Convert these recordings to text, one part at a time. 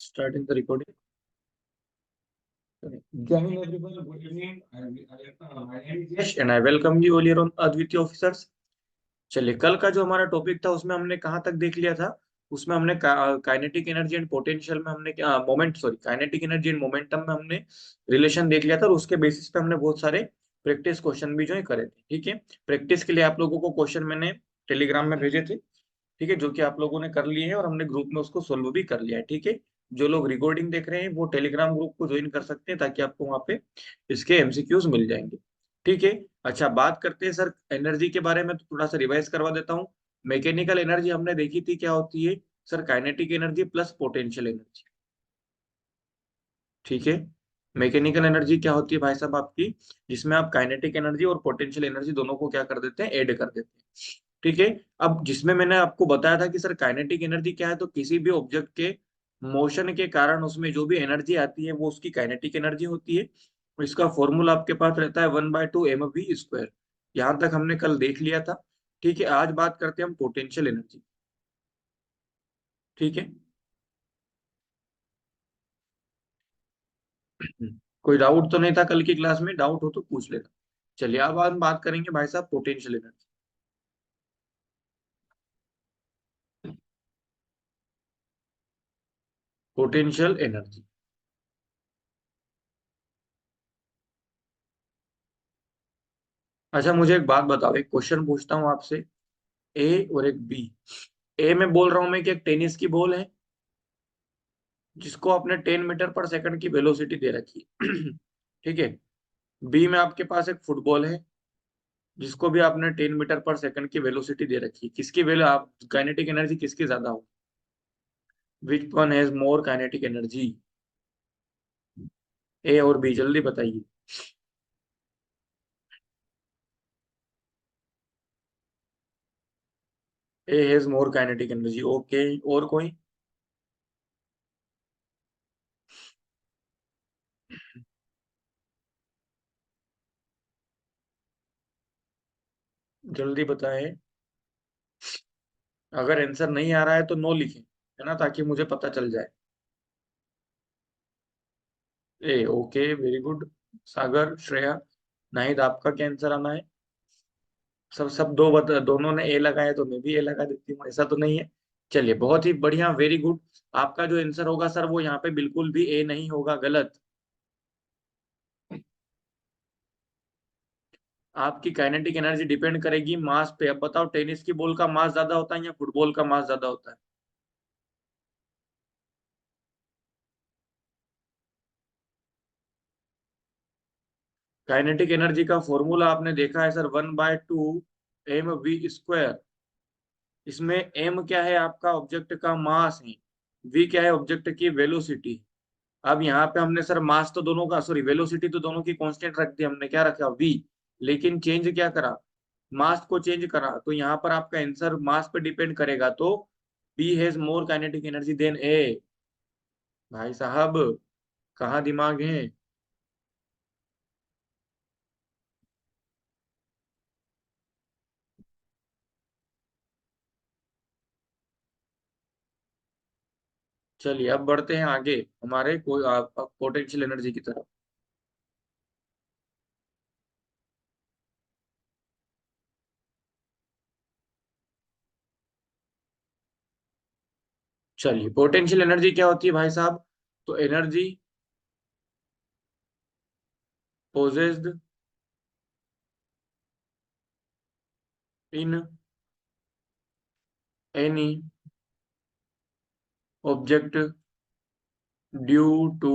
Starting the recording. Good evening, everyone. Good evening. My name is Yash and I welcome you all here on अद्वितीय officers. चलिए, कल का जो हमारा topic था उसमें हमने कहाँ तक देख लिया था. उसमें हमने काइनेटिक एनर्जी एंड पोटेंशियल में हमने काइनेटिक एनर्जी एंड मोमेंटम में हमने रिलेशन देख लिया था और उसके बेसिस पे हमने बहुत सारे प्रैक्टिस क्वेश्चन भी जो है करे थे. ठीक है, प्रैक्टिस के लिए आप लोगों को क्वेश्चन मैंने टेलीग्राम में भेजे थे. ठीक है, जो कि आप लोगों ने कर लिए हैं और हमने ग्रुप में उसको सोल्व भी कर लिया है. ठीक है, जो लोग रिकॉर्डिंग देख रहे हैं वो टेलीग्राम ग्रुप को ज्वाइन कर सकते हैं ताकि आपको वहां पे इसके एमसीक्यूज मिल जाएंगे. ठीक है, अच्छा बात करते हैं सर एनर्जी के बारे में. तो थोड़ा सा रिवाइज करवा देता हूँ. मैकेनिकल एनर्जी हमने देखी थी क्या होती है sir, kinetic energy plus potential energy. ठीक है, मैकेनिकल एनर्जी क्या होती है भाई साहब आपकी, जिसमें आप काइनेटिक एनर्जी और पोटेंशियल एनर्जी दोनों को क्या कर देते हैं, ऐड कर देते हैं. ठीक है, अब जिसमें मैंने आपको बताया था कि सर काइनेटिक एनर्जी क्या है, तो किसी भी ऑब्जेक्ट के मोशन के कारण उसमें जो भी एनर्जी आती है वो उसकी काइनेटिक एनर्जी होती है. इसका फॉर्मूला आपके पास रहता है 1/2 mv². यहाँ तक हमने कल देख लिया था. ठीक है, आज बात करते हैं हम पोटेंशियल एनर्जी. ठीक है, कोई डाउट तो नहीं था कल की क्लास में? डाउट हो तो पूछ लेना. चलिए, अब हम बात करेंगे भाई साहब पोटेंशियल एनर्जी. Potential energy. अच्छा, मुझे एक बात बताओ, एक क्वेश्चन पूछता हूँ आपसे. ए और एक बी. ए में बोल रहा हूं मैं कि एक टेनिस की बॉल है जिसको आपने 10 मीटर पर सेकंड की वेलोसिटी दे रखी है. ठीक है, बी में आपके पास एक फुटबॉल है जिसको भी आपने 10 मीटर पर सेकंड की वेलोसिटी दे रखी है. किसकी वेलो आप काइनेटिक एनर्जी किसकी ज्यादा हो? Which one has more kinetic energy? A और बी, जल्दी बताइए. A has more kinetic energy. Okay, और कोई? जल्दी बताएं. अगर आंसर नहीं आ रहा है तो नो लिखें, है ना, ताकि मुझे पता चल जाए. ए, ओके, वेरी गुड. सागर, श्रेया, नाहिद, आपका क्या आंसर आना है? सब सब दोनों ने ए लगाया तो मैं भी ए लगा देती हूँ, ऐसा तो नहीं है. चलिए, बहुत ही बढ़िया, वेरी गुड. आपका जो आंसर होगा सर वो यहाँ पे बिल्कुल भी ए नहीं होगा, गलत. आपकी काइनेटिक एनर्जी डिपेंड करेगी मास पे. अब बताओ, टेनिस की बॉल का मास ज्यादा होता है या फुटबॉल का मास ज्यादा होता है? काइनेटिक एनर्जी का फॉर्मूला आपने देखा है सर, 1/2 mv². इसमें एम क्या है, आपका ऑब्जेक्ट का मास है. वी क्या है, ऑब्जेक्ट की वेलोसिटी. अब यहाँ पे हमने सर मास तो दोनों का, सॉरी वेलोसिटी तो दोनों की कांस्टेंट रख दी हमने, क्या रखा, वी. लेकिन चेंज क्या करा, मास को चेंज करा. तो यहाँ पर आपका आंसर मास पे डिपेंड करेगा. तो B has more kinetic energy than A. भाई साहब, कहाँ दिमाग है? चलिए, अब बढ़ते हैं आगे हमारे कोई पोटेंशियल एनर्जी की तरफ. चलिए, पोटेंशियल एनर्जी क्या होती है भाई साहब? तो energy possessed in any object due to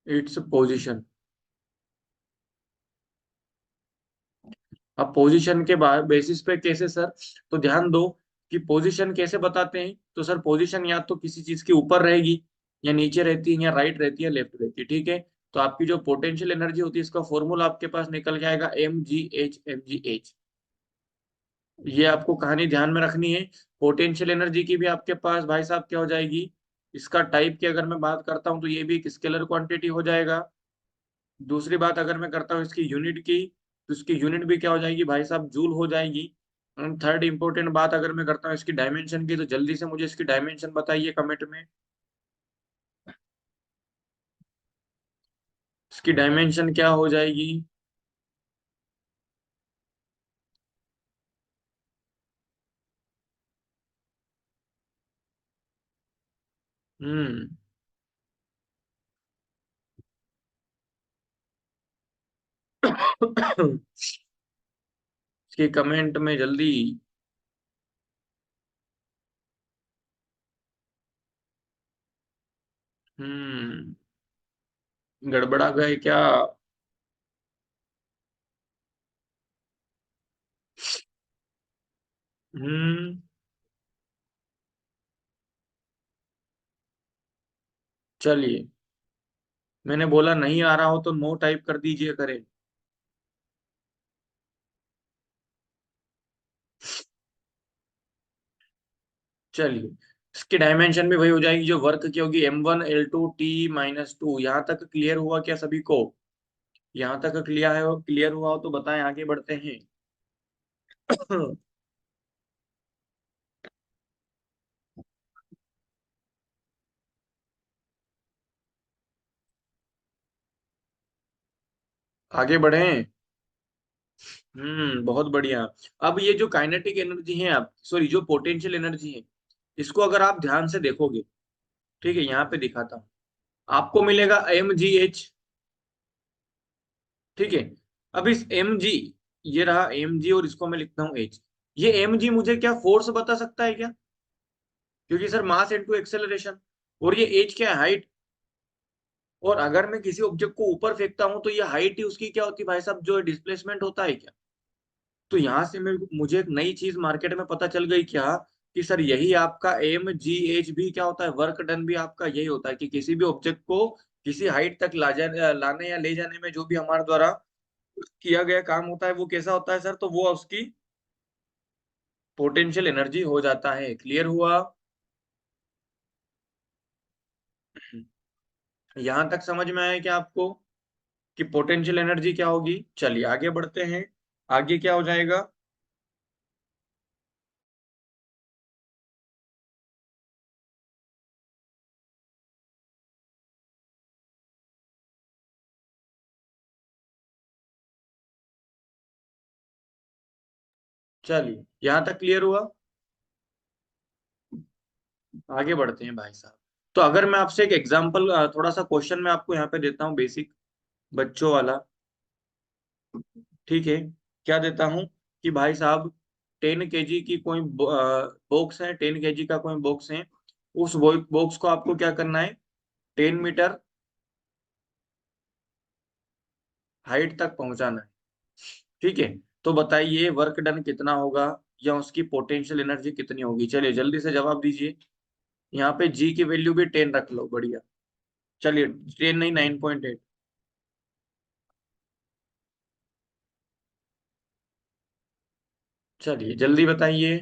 its position. अब पोजीशन के बाद बेसिस पे कैसे सर? तो ध्यान दो कि पोजीशन कैसे बताते हैं. तो सर पोजीशन या तो किसी चीज के ऊपर रहेगी, या नीचे रहती है, या राइट रहती है, लेफ्ट रहती है. ठीक है, तो आपकी जो पोटेंशियल एनर्जी होती है इसका फॉर्मूला आपके पास निकल के आएगा mgh. ये आपको कहानी ध्यान में रखनी है. पोटेंशियल एनर्जी की भी आपके पास भाई साहब क्या हो जाएगी, इसका टाइप की अगर मैं बात करता हूँ तो ये भी एक स्केलर क्वांटिटी हो जाएगा. दूसरी बात अगर मैं करता हूँ इसकी यूनिट की, तो इसकी यूनिट भी क्या हो जाएगी भाई साहब, जूल हो जाएगी. एंड थर्ड इंपॉर्टेंट बात अगर मैं करता हूँ इसकी डायमेंशन की, तो जल्दी से मुझे इसकी डायमेंशन बताइए कमेंट में. इसकी डायमेंशन क्या हो जाएगी? हम्म। इसके कमेंट में जल्दी। हम्म। गड़बड़ा गए क्या? हम्म। चलिए, मैंने बोला नहीं आ रहा हो तो नो टाइप कर दीजिए करे। चलिए, इसकी डायमेंशन भी वही हो जाएगी जो वर्क की होगी, M1 L2 T-2। यहाँ तक क्लियर हुआ क्या सभी को? यहाँ तक क्लियर हुआ हो तो बताएं, आगे बढ़ते हैं। आगे बढ़ें। बहुत बढ़िया। अब ये जो काइनेटिक एनर्जी है, आप सॉरी जो पोटेंशियल एनर्जी है, इसको अगर आप ध्यान से देखोगे, ठीक है, यहाँ पे दिखाता हूँ, आपको मिलेगा mgh। ठीक है। अब इस mg, ये रहा mg और इसको मैं लिखता हूँ h। ये mg मुझे क्या फोर्स बता सकता है क्या? क्योंकि सर मास इनटू एक्सेलरेशन। और ये h क्या है? हाइट। और अगर मैं किसी ऑब्जेक्ट को ऊपर फेंकता हूं तो ये हाइट ही उसकी क्या होती है भाई साहब, जो डिस्प्लेसमेंट होता है क्या? तो यहाँ से मैं मुझे एक नई चीज मार्केट में पता चल गई क्या, कि सर यही आपका mgh भी क्या होता है, वर्क डन भी आपका यही होता है कि किसी भी ऑब्जेक्ट को किसी हाइट तक लाने या ले जाने में जो भी हमारे द्वारा किया गया काम होता है वो कैसा होता है सर, तो वो उसकी पोटेंशियल एनर्जी हो जाता है। क्लियर हुआ? यहां तक समझ में आया क्या आपको कि पोटेंशियल एनर्जी क्या होगी? चलिए आगे बढ़ते हैं। आगे क्या हो जाएगा? चलिए, यहां तक क्लियर हुआ। आगे बढ़ते हैं भाई साहब। तो अगर मैं आपसे एक एग्जांपल, थोड़ा सा क्वेश्चन मैं आपको यहाँ पे देता हूँ, बेसिक बच्चों वाला। ठीक है। क्या देता हूँ कि भाई साहब 10 kg की कोई बॉक्स है, 10 kg का कोई बॉक्स है। उस बॉक्स को आपको क्या करना है, 10 मीटर हाइट तक पहुंचाना है। ठीक है। तो बताइए वर्क डन कितना होगा, या उसकी पोटेंशियल एनर्जी कितनी होगी? चलिए जल्दी से जवाब दीजिए। यहाँ पे जी की वैल्यू भी 10 रख लो, बढ़िया। चलिए, 10 नहीं, 9.8। चलिए जल्दी बताइए।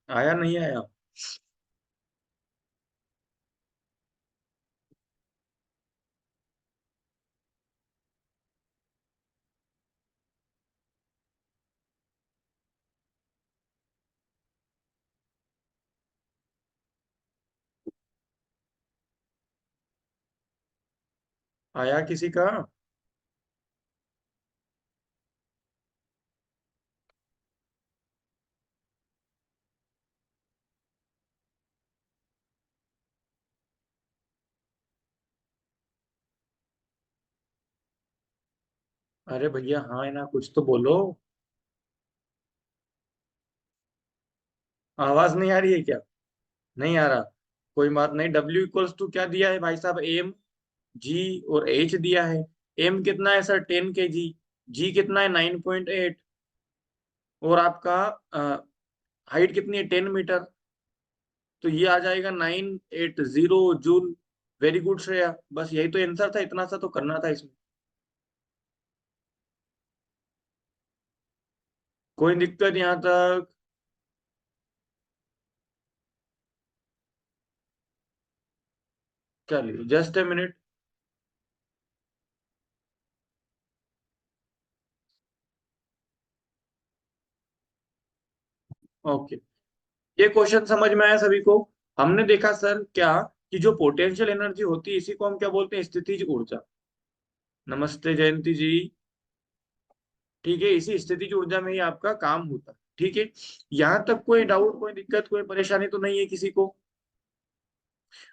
आया नहीं आया? आया किसी का? अरे भैया हाँ है ना, कुछ तो बोलो। आवाज नहीं आ रही है क्या? नहीं आ रहा? कोई बात नहीं। W = क्या दिया है भाई साहब? mg और h दिया है। m कितना है सर? 10 kg। g कितना है? 9.8। और आपका हाइट कितनी है? 10 मीटर। तो ये आ जाएगा 980 जूल। वेरी गुड श्रेया, बस यही तो आंसर था, इतना सा तो करना था इसमें। कोई दिक्कत यहाँ तक? चलिए जस्ट ए मिनट। ओके, ये क्वेश्चन समझ में आया सभी को? हमने देखा सर क्या, कि जो पोटेंशियल एनर्जी होती है इसी को हम क्या बोलते हैं, स्थितिज ऊर्जा। नमस्ते जयंती जी। ठीक है, इसी स्थितिज ऊर्जा में ही आपका काम होता है। ठीक है, यहाँ तक कोई डाउट, कोई दिक्कत, कोई परेशानी तो नहीं है किसी को?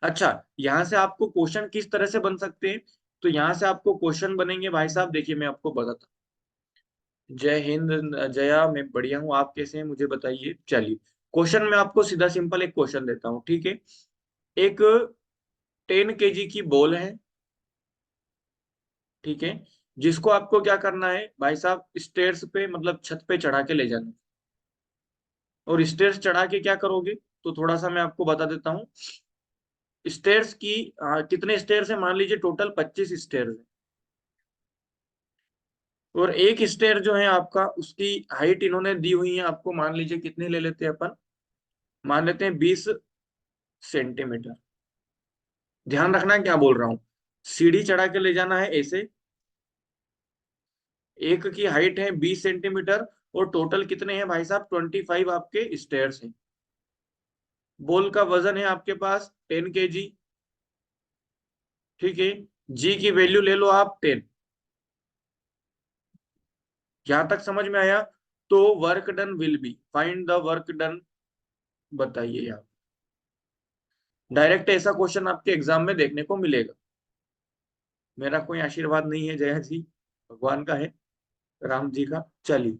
अच्छा, यहाँ से आपको क्वेश्चन किस तरह से बन सकते हैं? तो यहाँ से आपको क्वेश्चन बनेंगे भाई साहब, देखिए मैं आपको बताता हूँ। जय हिंद जया, मैं बढ़िया हूँ, आप कैसे हैं मुझे बताइए। चलिए, क्वेश्चन में आपको सीधा सिंपल एक क्वेश्चन देता हूँ, ठीक है। एक 10 kg की बॉल है, ठीक है, जिसको आपको क्या करना है भाई साहब, स्टेयर्स पे मतलब छत पे चढ़ा के ले जाना है। और स्टेयर्स चढ़ा के क्या करोगे, तो थोड़ा सा मैं आपको बता देता हूँ। स्टेयर्स की कितने स्टेयर्स है, मान लीजिए टोटल 25 स्टेयर्स है। और एक स्टेयर जो है आपका, उसकी हाइट इन्होंने दी हुई है आपको, मान लीजिए कितनी ले लेते हैं अपन, मान लेते हैं 20 सेंटीमीटर। ध्यान रखना क्या बोल रहा हूँ, सीढ़ी चढ़ा के ले जाना है ऐसे। एक की हाइट है 20 सेंटीमीटर, और टोटल कितने हैं भाई साहब, 25 आपके स्टेयर्स हैं। बॉल का वजन है आपके पास 10 kg, ठीक है। जी की वैल्यू ले लो आप 10। यहां तक समझ में आया? तो work done will be, find the work done, बताइए आप। डायरेक्ट ऐसा क्वेश्चन आपके एग्जाम में देखने को मिलेगा। मेरा कोई आशीर्वाद नहीं है जया जी, भगवान का है, राम जी का। चलिए,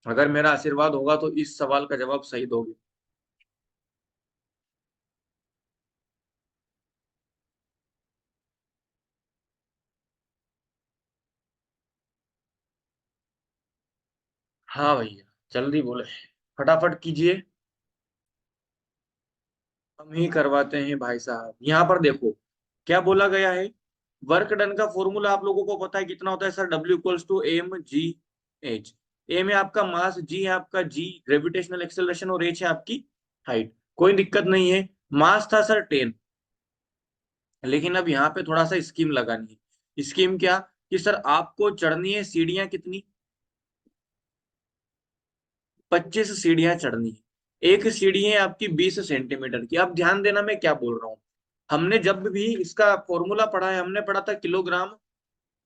अगर मेरा आशीर्वाद होगा तो इस सवाल का जवाब सही दोगे। हाँ भैया, जल्दी बोले, फटाफट कीजिए। हम ही करवाते हैं भाई साहब। यहाँ पर देखो क्या बोला गया है, वर्क डन का फॉर्मूला आप लोगों को पता है कितना होता है सर, W = mg/h। एम है आपका मास, जी है आपका जी ग्रेविटेशनल एक्सेलरेशन, और एच है आपकी हाइट। कोई दिक्कत नहीं है। मास था सर 10, लेकिन अब यहाँ पे थोड़ा सा स्कीम लगानी है। स्कीम क्या, कि सर आपको चढ़नी है सीढ़ियां कितनी, 25 सीढ़ियां चढ़नी है। एक सीढ़ी है आपकी 20 सेंटीमीटर की। अब ध्यान देना मैं क्या बोल रहा हूँ, हमने जब भी इसका फॉर्मूला पढ़ा है, हमने पढ़ा था kilogram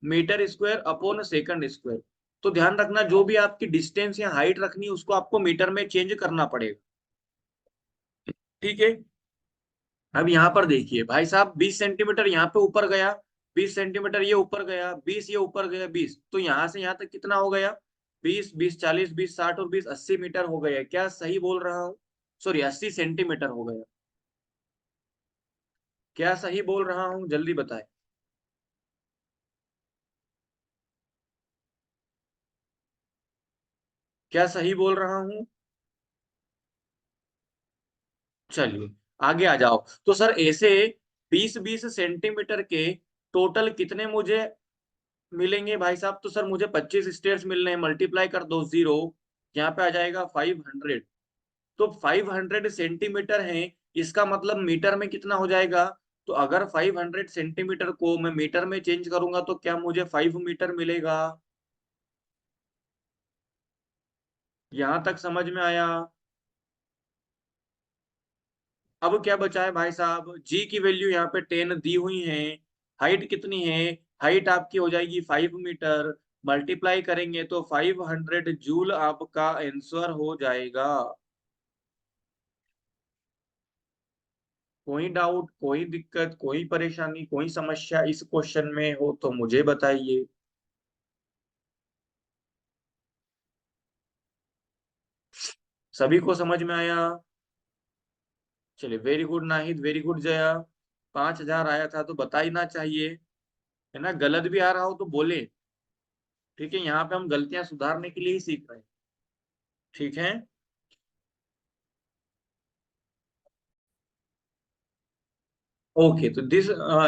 metre square upon second square. तो ध्यान रखना, जो भी आपकी डिस्टेंस या हाइट रखनी है उसको आपको मीटर में चेंज करना पड़ेगा, ठीक है। अब यहाँ पर देखिए भाई साहब, 20 सेंटीमीटर यहाँ पे ऊपर गया, 20 सेंटीमीटर ये ऊपर गया, 20 ये ऊपर गया, 20, तो यहाँ से यहाँ तक कितना हो गया, 20, 20, 40, 20, 60 और 20, 80 मीटर हो गया। क्या सही बोल रहा हूँ? सॉरी, 80 सेंटीमीटर हो गया। क्या सही बोल रहा हूँ, जल्दी बताए। क्या सही बोल रहा हूँ? चलिए आगे आ जाओ। तो सर ऐसे 20 20 सेंटीमीटर के टोटल कितने मुझे मिलेंगे भाई साहब, तो सर मुझे 25 स्टेयर्स मिल रहे हैं, मल्टीप्लाई कर दो जीरो, यहाँ पे आ जाएगा 500। तो 500 सेंटीमीटर है, इसका मतलब मीटर में कितना हो जाएगा, तो अगर 500 सेंटीमीटर को मैं मीटर में चेंज करूंगा तो क्या मुझे 5 मीटर मिलेगा? यहां तक समझ में आया? अब क्या बचा है भाई साहब, जी की वैल्यू यहाँ पे 10 दी हुई है, हाइट कितनी है, हाइट आपकी हो जाएगी 5 मीटर, मल्टीप्लाई करेंगे तो 500 जूल आपका आंसर हो जाएगा। कोई डाउट, कोई दिक्कत, कोई परेशानी, कोई समस्या इस क्वेश्चन में हो तो मुझे बताइए। सभी को समझ में आया? चलिए, very good Nahid, very good Jaya. 5,000 आया था तो बता ही ना चाहिए, है ना, गलत भी आ रहा हो तो बोले, ठीक है। यहाँ पे हम गलतियां सुधारने के लिए ही सीख रहे हैं, ठीक है। ओके, तो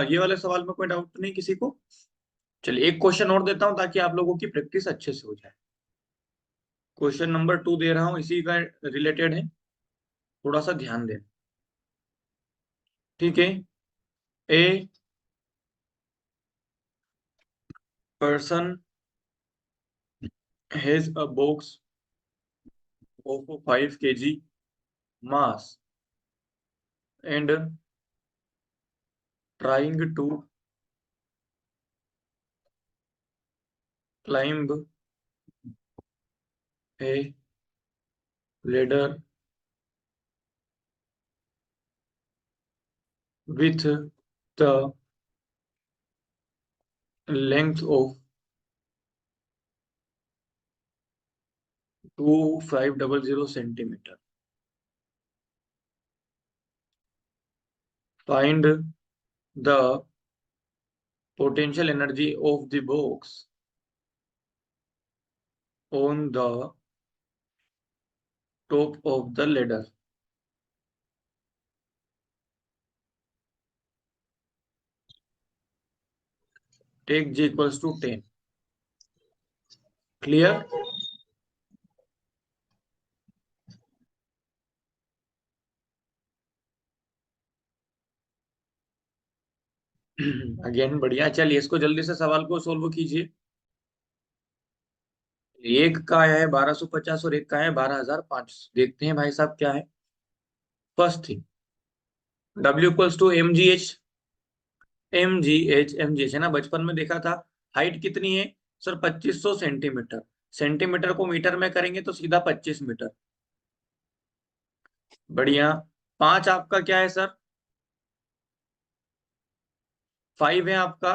ये वाले सवाल में कोई डाउट नहीं किसी को? चलिए एक क्वेश्चन और देता हूं ताकि आप लोगों की प्रैक्टिस अच्छे से हो जाए। क्वेश्चन नंबर 2 दे रहा हूं, इसी का रिलेटेड है, थोड़ा सा ध्यान दें। ठीक है। A person has a box of 5 kg mass and trying to climb a ladder with the length of 2500 centimeter. Find the potential energy of the box on the top of the ladder. Take G equals to 10. Clear? Again बढ़िया। चलिए इसको जल्दी से सवाल को solve कीजिए। एक का आया है 1250 और एक का है 12500। देखते हैं भाई साहब क्या है। First thing, W equals to m g h है ना, बचपन में देखा था। हाइट कितनी है सर? 2500 सेंटीमीटर। सेंटीमीटर को मीटर में करेंगे तो सीधा 25 मीटर। बढ़िया। 5 आपका क्या है सर? 5 है आपका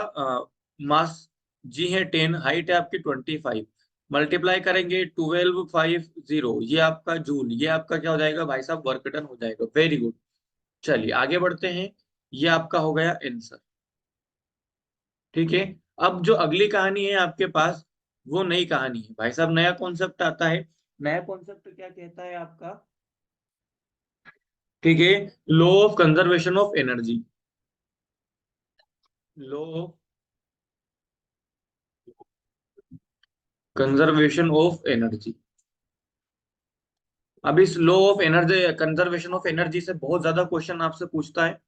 मास। जी है 10, हाइट है आपकी 25। मल्टीप्लाई करेंगे 1250, ये आपका जूल, ये आपका क्या हो जाएगा भाई साहब? वर्क डन हो जाएगा। Very good. चलिए आगे बढ़ते हैं। ये आपका हो गया आंसर। ठीक है। अब जो अगली कहानी है आपके पास, वो नई कहानी है भाई साहब। नया कॉन्सेप्ट आता है। नया कॉन्सेप्ट क्या कहता है आपका? ठीक है। Law of conservation of energy. Law of conservation of energy. अब इस law of energy, conservation of energy से बहुत ज्यादा क्वेश्चन आपसे पूछता है,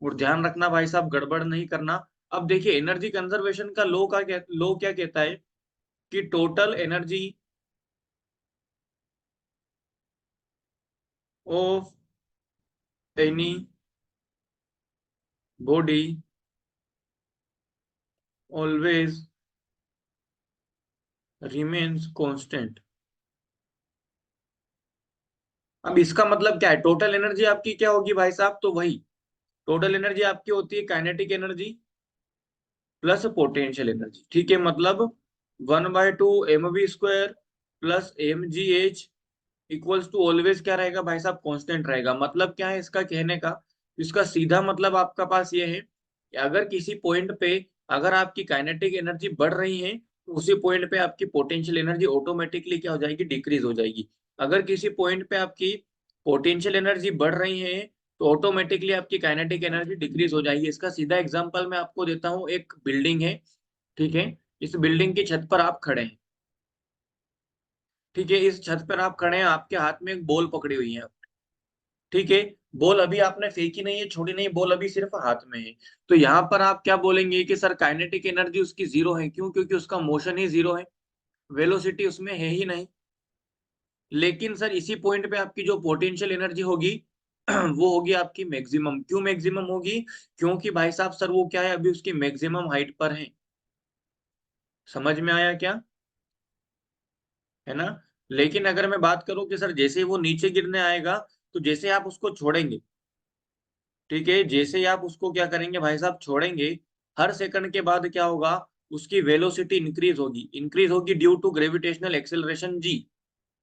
और ध्यान रखना भाई साहब, गड़बड़ नहीं करना। अब देखिए एनर्जी कंजर्वेशन का लॉ क्या कहता है कि total energy of any body always remains constant. अब इसका मतलब क्या है? टोटल एनर्जी आपकी क्या होगी भाई साहब? तो वही टोटल एनर्जी आपकी होती है kinetic energy plus potential energy. ठीक है, मतलब 1/2 mv² plus mgh equals to always क्या रहेगा भाई साहब? कांस्टेंट रहेगा। मतलब क्या है इसका कहने का? इसका सीधा मतलब आपका पास ये है कि अगर किसी पॉइंट पे अगर आपकी काइनेटिक एनर्जी बढ़ रही है तो उसी पॉइंट पे आपकी पोटेंशियल एनर्जी ऑटोमेटिकली क्या हो जाएगी? डिक्रीज हो जाएगी। अगर किसी पॉइंट पे आपकी पोटेंशियल एनर्जी बढ़ रही है तो ऑटोमेटिकली आपकी काइनेटिक एनर्जी डिक्रीज हो जाएगी। इसका सीधा एग्जांपल मैं आपको देता हूँ। एक बिल्डिंग है, ठीक है। इस बिल्डिंग की छत पर आप खड़े हैं, ठीक है। इस छत पर आप खड़े हैं, आपके हाथ में एक बॉल पकड़ी हुई है, ठीक है। बॉल अभी आपने फेंकी नहीं है, छोड़ी नहीं, बॉल अभी सिर्फ हाथ में है। तो यहाँ पर आप क्या बोलेंगे कि सर काइनेटिक एनर्जी उसकी जीरो है। क्यों? क्योंकि उसका मोशन ही जीरो है, वेलोसिटी उसमें है ही नहीं। लेकिन सर इसी पॉइंट पे आपकी जो पोटेंशियल एनर्जी होगी वो होगी आपकी मैक्सिमम। क्यों मैक्सिमम होगी? क्योंकि भाई साहब सर वो क्या है, अभी उसकी मैक्सिमम हाइट पर है। समझ में आया क्या? है ना। लेकिन अगर मैं बात करूं कि सर जैसे ही वो नीचे गिरने आएगा, तो जैसे आप उसको छोड़ेंगे, ठीक है, जैसे ही आप उसको क्या करेंगे भाई साहब? छोड़ेंगे, हर सेकंड के बाद क्या होगा? उसकी वेलोसिटी इंक्रीज होगी ड्यू टू ग्रेविटेशनल एक्सेलरेशन जी।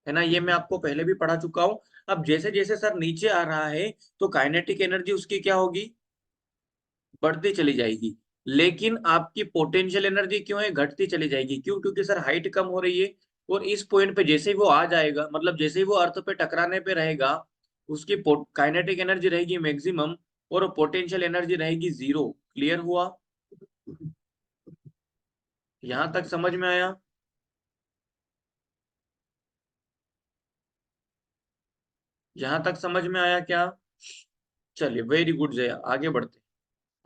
है ना, ये मैं आपको पहले भी पढ़ा चुका हूँ। अब जैसे जैसे सर नीचे आ रहा है तो काइनेटिक एनर्जी उसकी क्या होगी? बढ़ती चली जाएगी। लेकिन आपकी पोटेंशियल एनर्जी क्यों है? घटती चली जाएगी। क्यों? क्योंकि सर हाइट कम हो रही है। और इस पॉइंट पे जैसे ही वो आ जाएगा, मतलब जैसे ही वो अर्थ पे टकराने पे रहेगा, उसकी काइनेटिक एनर्जी रहेगी मैक्सिमम। और पोटेंशियल एनर्जी रहेगी 0। क्लियर हुआ? यहां तक समझ में आया? यहां तक समझ में आया क्या? चलिए, वेरी गुड जया, आगे बढ़ते हैं।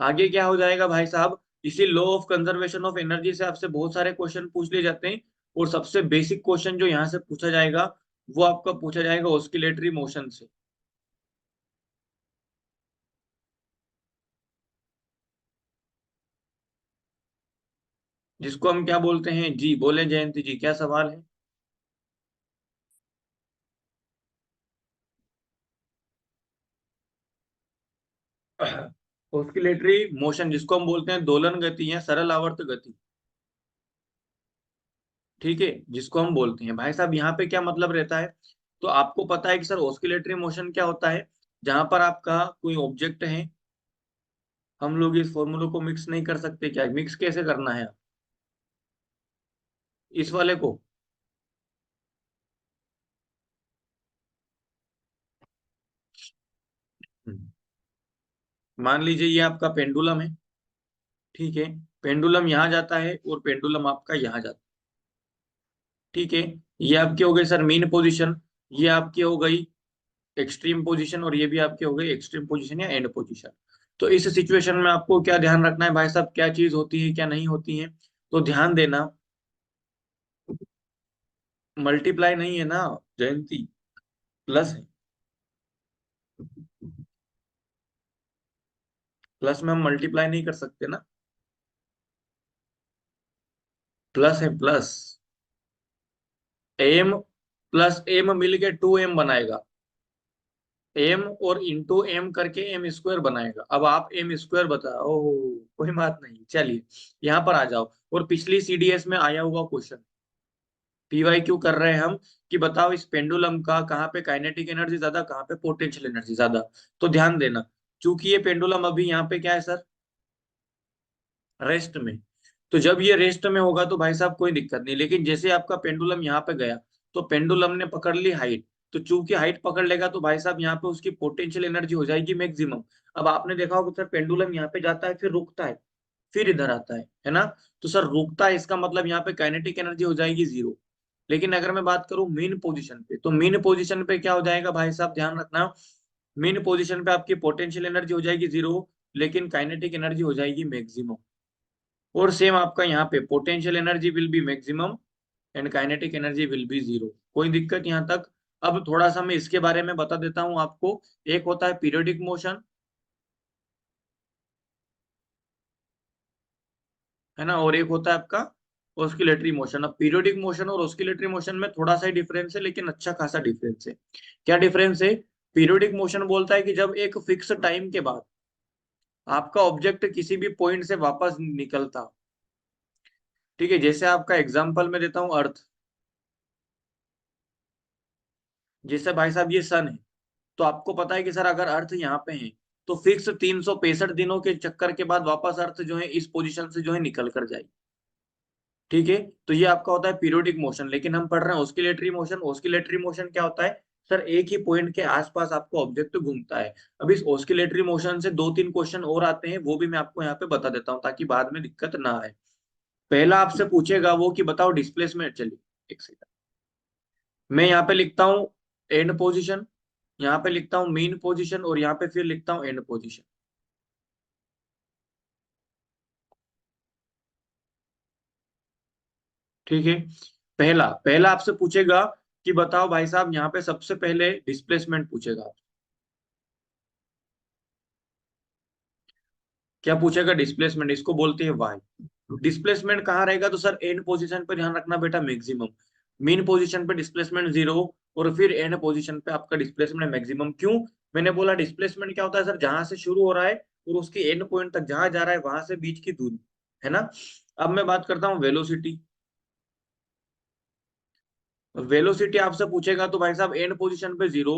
आगे क्या हो जाएगा भाई साहब, इसी law of conservation of energy से आपसे बहुत सारे क्वेश्चन पूछ लिए जाते हैं। और सबसे बेसिक क्वेश्चन जो यहाँ से पूछा जाएगा, वो आपका पूछा जाएगा ऑस्किलेटरी मोशन से। जिसको हम क्या बोलते हैं जी, बोले जयंती जी, क्या सवाल है? ऑस्किलेटरी मोशन जिसको हम बोलते हैं दोलन गति या सरल आवर्त गति, ठीक है, जिसको हम बोलते हैं भाई साहब, यहाँ पे क्या मतलब रहता है? तो आपको पता है कि सर ऑस्किलेटरी मोशन क्या होता है? जहां पर आपका कोई ऑब्जेक्ट है, हम लोग इस फॉर्मूले को मिक्स नहीं कर सकते क्या? मिक्स कैसे करना है? इस वाले को मान लीजिए ये आपका पेंडुलम है, ठीक है। पेंडुलम यहाँ जाता है और पेंडुलम आपका यहाँ जाता है, ठीक है। ये आपके हो गए सर मीन पोजीशन, ये आपकी हो गई एक्सट्रीम पोजीशन, और ये भी आपके हो गई एक्सट्रीम पोजीशन या एंड पोजीशन। तो इस सिचुएशन में आपको क्या ध्यान रखना है भाई साहब, क्या चीज होती है क्या नहीं होती है? तो ध्यान देना, मल्टीप्लाई नहीं है ना जयंती, प्लस है। प्लस में हम मल्टीप्लाई नहीं कर सकते ना, प्लस है प्लस। एम प्लस एम मिल के 2m बनाएगा, एम और इंटू एम करके एम स्क्वायर बनाएगा। अब आप एम स्क्वायर बताओ, कोई बात नहीं, चलिए यहाँ पर आ जाओ। और पिछली सीडीएस में आया हुआ क्वेश्चन, पीवाई क्यू कर रहे हैं हम, कि बताओ इस पेंडुलम का कहाँ पे काइनेटिक एनर्जी ज्यादा, कहाँ पे पोटेंशियल एनर्जी ज्यादा। तो ध्यान देना, चूंकि ये पेंडुलम अभी यहाँ पे क्या है सर, रेस्ट में। तो जब ये रेस्ट में होगा तो भाई साहब कोई दिक्कत नहीं, लेकिन जैसे आपका पेंडुलम यहाँ पे गया, तो पेंडुलम ने पकड़ ली हाइट। तो चूंकि हाइट पकड़ लेगा तो भाई साहब यहाँ पे उसकी पोटेंशियल एनर्जी हो जाएगी मैक्सिमम। अब आपने देखा होगा सर, पेंडुलम यहाँ पे जाता है फिर रुकता है, फिर इधर आता है ना? तो सर रुकता है, इसका मतलब यहाँ पे काइनेटिक एनर्जी हो जाएगी 0। लेकिन अगर मैं बात करूं मीन पोजीशन पे, तो मीन पोजीशन पे क्या हो जाएगा भाई साहब, ध्यान रखना, मीन पोजीशन पे आपकी पोटेंशियल एनर्जी हो जाएगी 0, लेकिन काइनेटिक एनर्जी हो जाएगी मैक्सिमम। और सेम आपका यहाँ पे potential energy will be maximum and kinetic energy will be 0। कोई दिक्कत यहाँ तक? अब थोड़ा सा मैं इसके बारे में बता देता हूँ आपको। एक होता है पीरियोडिक मोशन, है ना, और एक होता है आपका ऑस्किलेटरी मोशन। अब पीरियोडिक मोशन और ऑस्किलेटरी मोशन में थोड़ा सा ही डिफरेंस है, लेकिन अच्छा खासा डिफरेंस है। क्या डिफरेंस है? पीरियोडिक मोशन बोलता है कि जब एक फिक्स टाइम के बाद आपका ऑब्जेक्ट किसी भी पॉइंट से वापस निकलता, ठीक है, जैसे आपका एग्जांपल मैं देता हूँ अर्थ। जैसे भाई साहब ये सन है, तो आपको पता है कि सर अगर अर्थ यहाँ पे है, तो फिक्स 365 दिनों के चक्कर के बाद वापस अर्थ जो है इस पोजीशन से जो है निकल कर जाएगी, ठीक है। तो ये आपका होता है पीरियोडिक मोशन। लेकिन हम पढ़ रहे हैं ऑस्किलेटरी मोशन। ऑस्किलेटरी मोशन क्या होता है सर, एक ही पॉइंट के आसपास आपको ऑब्जेक्ट घूमता है। अब इस ऑस्किलेटरी मोशन से दो तीन क्वेश्चन और आते हैं, वो भी मैं आपको यहाँ पे बता देता हूँ ताकि बाद में दिक्कत ना आए। पहला आपसे पूछेगा वो कि बताओ डिस्प्लेसमेंट, चलिए एक सेकंड, मैं यहाँ पे लिखता हूँ एंड पोजिशन, यहाँ पे लिखता हूँ मेन पोजिशन, और यहाँ पे फिर लिखता हूँ एंड पोजिशन, ठीक है। पहला पहला आपसे पूछेगा कि बताओ भाई साहब, यहाँ पे सबसे पहले डिस्प्लेसमेंट पूछेगा। क्या पूछेगा? डिस्प्लेसमेंट, इसको बोलते हैं वाई। डिस्प्लेसमेंट कहाँ रहेगा? तो सर एंड पोजीशन पे ध्यान रखना बेटा, मैक्सिमम। मीन पोजीशन पे डिस्प्लेसमेंट 0, और फिर एंड पोजीशन पे आपका डिस्प्लेसमेंट मैक्सिमम। क्यों? मैंने बोला डिस्प्लेसमेंट क्या होता है सर, जहां से शुरू हो रहा है और उसके एंड पॉइंट तक जहां जा रहा है वहां से बीच की दूरी, है ना। अब मैं बात करता हूँ वेलोसिटी। वेलोसिटी आपसे पूछेगा तो भाई साहब एंड पोजीशन पे 0,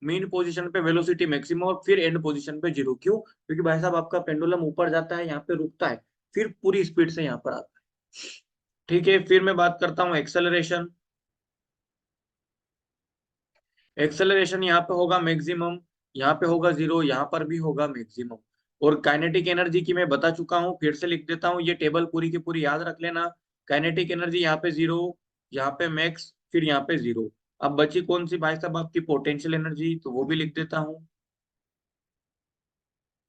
मीन पोजीशन पे वेलोसिटी मैक्सिमम, और फिर एंड पोजीशन पे 0। क्यों? क्योंकि भाई साहब आपका पेंडुलम ऊपर जाता है, यहाँ पे रुकता है, फिर पूरी स्पीड से यहाँ पर आता है, ठीक है। फिर मैं बात करता हूँ एक्सेलरेशन। एक्सेलरेशन यहाँ पे होगा मैक्सिमम, यहाँ पे होगा 0, यहाँ पर भी होगा मैक्सिमम। और काइनेटिक एनर्जी की मैं बता चुका हूँ, फिर से लिख देता हूँ, ये टेबल पूरी की पूरी याद रख लेना। काइनेटिक एनर्जी यहाँ पे 0, यहाँ पे मैक्स, फिर यहाँ पे 0। अब बची कौन सी भाई साहब आपकी पोटेंशियल एनर्जी, तो वो भी लिख देता हूँ,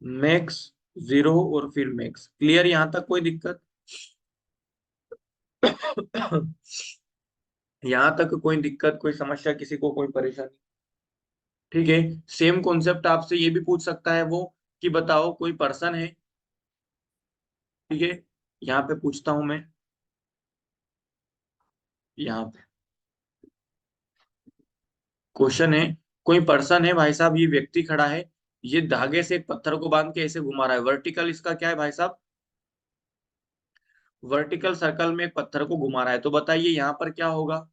मैक्स, 0 और फिर मैक्स। क्लियर यहाँ तक कोई दिक्कत? यहाँ तक कोई दिक्कत, कोई समस्या, किसी को कोई परेशानी? ठीक है। सेम कॉन्सेप्ट आपसे ये भी पूछ सकता है वो, कि बताओ कोई पर्सन है, ठीक है, यहाँ पे पूछता हूं मैं, यहाँ पे क्वेश्चन है, कोई पर्सन है भाई साहब, ये व्यक्ति खड़ा है, ये धागे से एक पत्थर को बांध के ऐसे घुमा रहा है, वर्टिकल इसका क्या है भाई साहब, वर्टिकल सर्कल में एक पत्थर को घुमा रहा है, तो बताइए यहाँ पर क्या होगा?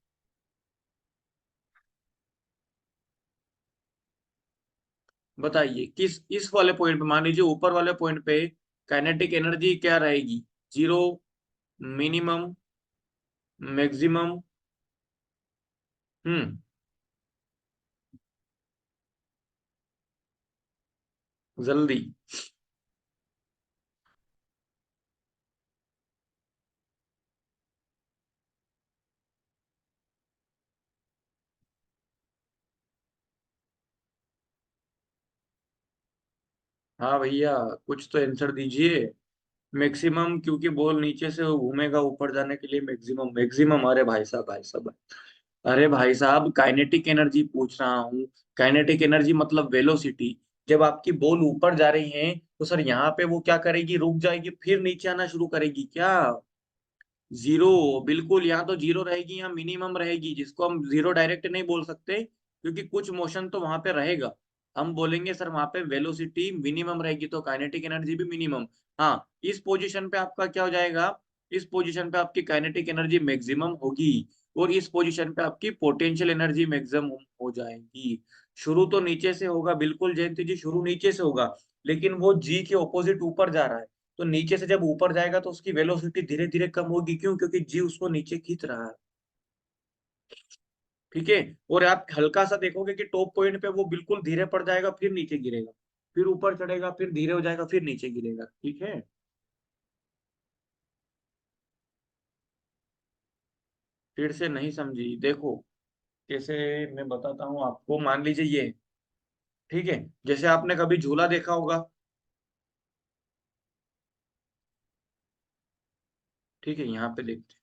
बताइए किस, इस वाले पॉइंट पे, मान लीजिए ऊपर वाले पॉइंट पे काइनेटिक एनर्जी क्या रहेगी? 0, मिनिमम, मैक्सिमम। हम्म। जल्दी। हाँ भैया, कुछ तो आंसर दीजिए। मैक्सिमम, क्योंकि बॉल नीचे से घूमेगा ऊपर जाने के लिए मैक्सिमम, मैक्सिमम। अरे भाई साहब, भाई साहब, अरे भाई साहब, काइनेटिक एनर्जी पूछ रहा हूँ। काइनेटिक एनर्जी मतलब वेलोसिटी। जब आपकी बॉल ऊपर जा रही है तो सर यहाँ पे वो क्या करेगी, रुक जाएगी, फिर नीचे आना शुरू करेगी क्या? 0, बिल्कुल, यहाँ तो 0 रहेगी, यहाँ मिनिमम रहेगी, जिसको हम 0 डायरेक्ट नहीं बोल सकते, क्योंकि कुछ मोशन तो वहां पे रहेगा। हम बोलेंगे सर वहां पे वेलोसिटी मिनिमम रहेगी, तो काइनेटिक एनर्जी भी मिनिमम। हाँ, इस पोजीशन पे आपका क्या हो जाएगा, इस पोजीशन पे आपकी काइनेटिक एनर्जी मैक्सिमम होगी, और इस पोजीशन पे आपकी पोटेंशियल एनर्जी मैक्सिमम हो जाएगी। शुरू तो नीचे से होगा, बिल्कुल जयंती जी, शुरू नीचे से होगा, लेकिन वो जी के ऑपोजिट ऊपर जा रहा है, तो नीचे से जब ऊपर जाएगा तो उसकी वेलोसिटी धीरे धीरे कम होगी, क्यों? क्योंकि जी उसको नीचे खींच रहा है। ठीक है। और आप हल्का सा देखोगे कि टॉप पॉइंट पे वो बिल्कुल धीरे पड़ जाएगा, फिर नीचे गिरेगा, फिर ऊपर चढ़ेगा, फिर धीरे हो जाएगा, फिर नीचे गिरेगा। ठीक है। फिर से नहीं समझी, देखो कैसे, मैं बताता हूँ आपको, मान लीजिए ये, ठीक है, जैसे आपने कभी झूला देखा होगा, ठीक है, यहाँ पे देखते हैं,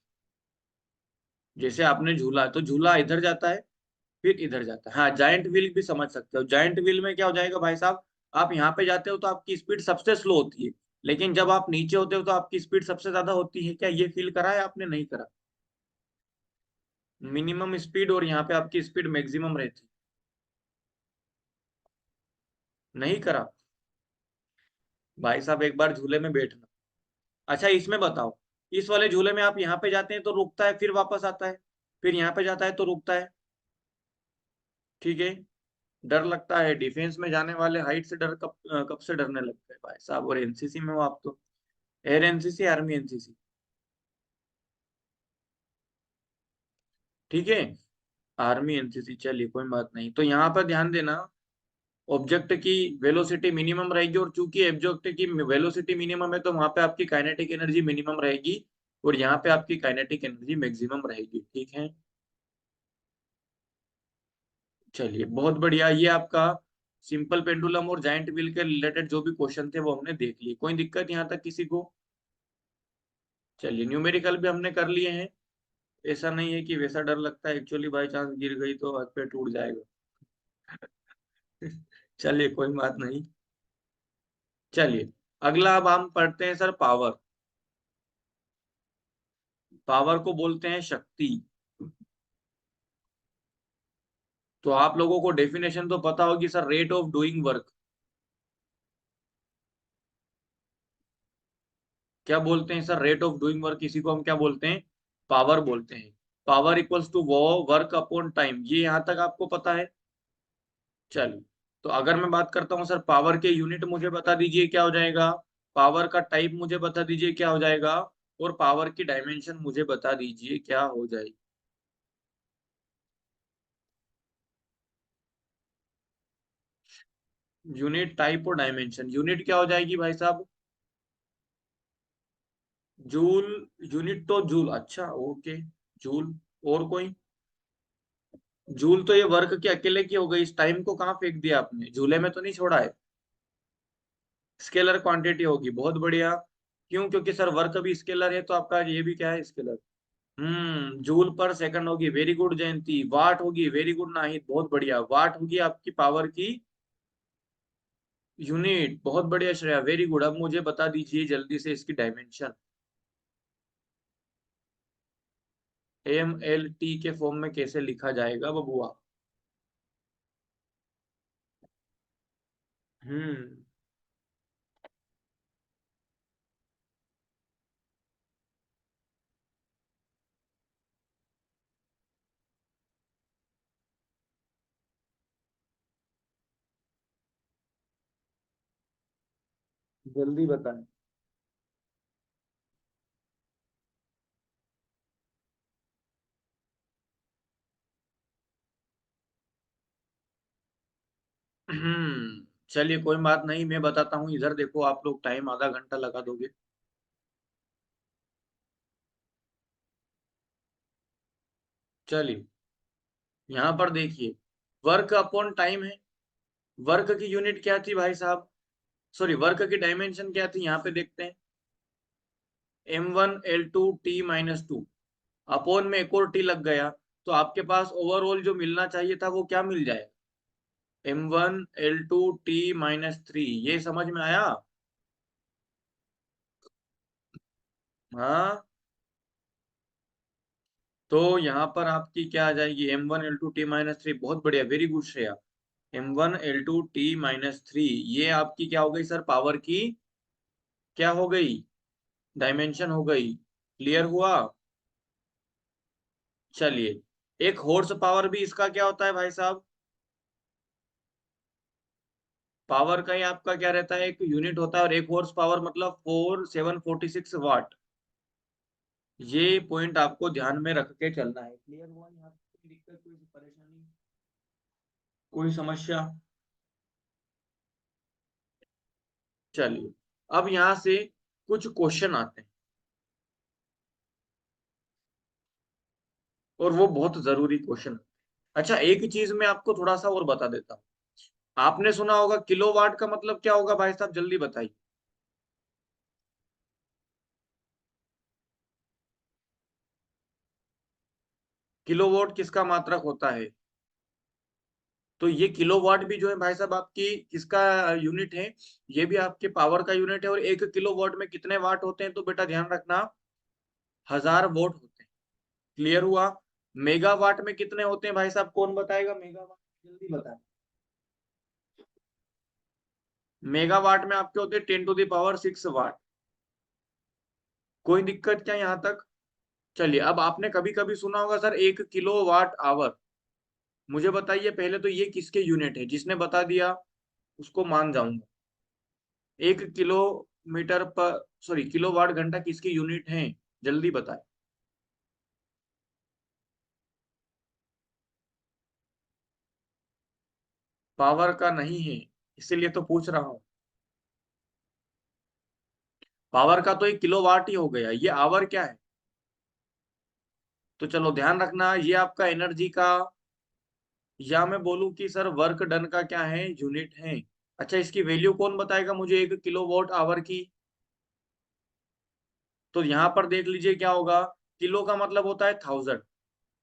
जैसे आपने झूला, तो झूला इधर जाता है, फिर इधर जाता है। हाँ, जाइंट व्हील भी समझ सकते हो। जाइंट व्हील में क्या हो जाएगा भाई साहब, आप यहाँ पे जाते हो तो आपकी स्पीड सबसे स्लो होती है, लेकिन जब आप नीचे होते हो तो आपकी स्पीड सबसे ज्यादा होती है। क्या ये फील करा है आपने? नहीं करा? मिनिमम स्पीड और यहाँ पे आपकी स्पीड मैक्सिमम रहती है। नहीं करा? भाई साहब एक बार झूले में बैठना। अच्छा, इसमें बताओ, इस वाले झूले में आप यहाँ पे जाते हैं तो रुकता है, फिर वापस आता है, फिर यहाँ पे जाता है तो रुकता है। ठीक है। डर लगता है, डिफेंस में जाने वाले हाइट से डर कब कब से डरने लगते हैं भाई साहब? और एनसीसी में हो आप तो, एयर एनसीसी, आर्मी एनसीसी, ठीक है, आर्मी एनसीसी, चलिए कोई बात नहीं। तो यहाँ पर ध्यान देना, ऑब्जेक्ट की वेलोसिटी मिनिमम रहेगी, और चूंकि ऑब्जेक्ट की वेलोसिटी मिनिमम है तो वहां पे आपकी काइनेटिक एनर्जी मिनिमम रहेगी, और यहाँ पे आपकी काइनेटिक एनर्जी मैक्सिमम रहेगी। ठीक है। चलिए बहुत बढ़िया, ये आपका सिंपल पेंडुलम और जाइंट व्हील के रिलेटेड जो भी क्वेश्चन थे वो हमने देख लिए। कोई दिक्कत यहाँ तक किसी को? चलिए, न्यूमेरिकल भी हमने कर लिए हैं। ऐसा नहीं है कि वैसा डर लगता है, एक्चुअली बाई चांस गिर गई तो हाथ पे टूट जाएगा। चलिए कोई बात नहीं। चलिए, अगला अब हम पढ़ते हैं सर पावर। पावर को बोलते हैं शक्ति। तो आप लोगों को डेफिनेशन तो पता होगी sir, rate of doing work. क्या बोलते हैं sir, rate of doing work, इसी को हम क्या बोलते हैं? पावर बोलते हैं। पावर इक्वल्स टू वो वर्क अपॉन टाइम, ये यहां तक आपको पता है? चलिए, तो अगर मैं बात करता हूँ सर, पावर के यूनिट मुझे बता दीजिए क्या हो जाएगा, पावर का टाइप मुझे बता दीजिए क्या हो जाएगा, और पावर की डायमेंशन मुझे बता दीजिए क्या हो जाएगी। यूनिट, टाइप और डायमेंशन। यूनिट क्या हो जाएगी भाई साहब? जूल। यूनिट तो जूल, अच्छा ओके। जूल। और कोई? जूल तो ये वर्क के अकेले की हो गई, इस टाइम को कहाँ फेंक दिया आपने, झूले में तो नहीं छोड़ा है। स्केलर क्वांटिटी होगी, बहुत बढ़िया। क्यों? क्योंकि सर वर्क भी स्केलर है, तो आपका ये भी क्या है, स्केलर। जूल पर सेकंड होगी, वेरी गुड जयंती। वाट होगी, वेरी गुड नाहिद, बहुत बढ़िया। वाट होगी आपकी पावर की यूनिट, बहुत बढ़िया श्रेया, वेरी गुड। अब मुझे बता दीजिए जल्दी से इसकी डायमेंशन। एम एल टी के फॉर्म में कैसे लिखा जाएगा बबुआ? हम्म। जल्दी बताएं। चलिए कोई बात नहीं, मैं बताता हूँ। इधर देखो, आप लोग टाइम आधा घंटा लगा दोगे। चलिए, यहाँ पर देखिए, वर्क अपॉन टाइम है। वर्क की यूनिट क्या थी भाई साहब? सॉरी, वर्क की डायमेंशन क्या थी, यहाँ पे देखते हैं। m1 L2 T-2, अपॉन में एक और टी लग गया, तो आपके पास ओवरऑल जो मिलना चाहिए था वो क्या मिल जाए? m1 L2 T-3, ये समझ में आया? हाँ। तो यहाँ पर आपकी क्या आ जाएगी? m1 L2 T-3, बहुत बढ़िया, very good Shreya. m1 L2 T-3, ये आपकी क्या हो गई सर? पावर की क्या हो गई? डायमेंशन हो गई। क्लियर हुआ? चलिए, एक हॉर्स पावर भी इसका क्या होता है भाई साहब? पावर का ही आपका क्या रहता है, एक यूनिट होता है, और एक हॉर्स पावर मतलब 4746 वाट। ये पॉइंट आपको ध्यान में रख के चलना है। क्लियर हुआ? यहाँ पे कोई दिक्कत, कोई परेशानी, कोई समस्या? चलिए, अब यहाँ से कुछ क्वेश्चन आते हैं, और वो बहुत जरूरी क्वेश्चन। अच्छा, एक चीज मैं आपको थोड़ा सा और बता देता हूँ। आपने सुना होगा किलोवाट का मतलब क्या होगा भाई साहब, जल्दी बताइए। किलोवाट किसका मात्रक होता है? तो ये किलोवाट भी जो है भाई साहब आपकी किसका यूनिट है? ये भी आपके पावर का यूनिट है। और एक किलोवाट में कितने वाट होते हैं? तो बेटा ध्यान रखना, 1000 वोट होते हैं। क्लियर हुआ? मेगावाट में कितने होते हैं भाई साहब, कौन बताएगा मेगावाट? जल्दी बताएं। मेगावाट में आपके होते हैं 10⁻⁶ कोई दिक्कत क्या यहाँ तक? चलिए, अब आपने कभी कभी सुना होगा सर 1 किलोवाट आवर। मुझे बताइए पहले तो, ये किसके यूनिट है? जिसने बता दिया उसको मान जाऊंगा। 1 किलोमीटर पर, सॉरी, किलोवाट घंटा किसकी यूनिट है? जल्दी बताए। पावर का नहीं है, इसीलिए तो पूछ रहा हूँ। पावर का तो 1 किलोवाट ही हो गया, ये आवर क्या है? तो चलो ध्यान रखना, ये आपका एनर्जी का, या मैं बोलूं कि सर वर्क डन का क्या है, यूनिट है। अच्छा, इसकी वैल्यू कौन बताएगा मुझे 1 किलोवाट आवर की? तो यहाँ पर देख लीजिए क्या होगा। किलो का मतलब होता है 1000,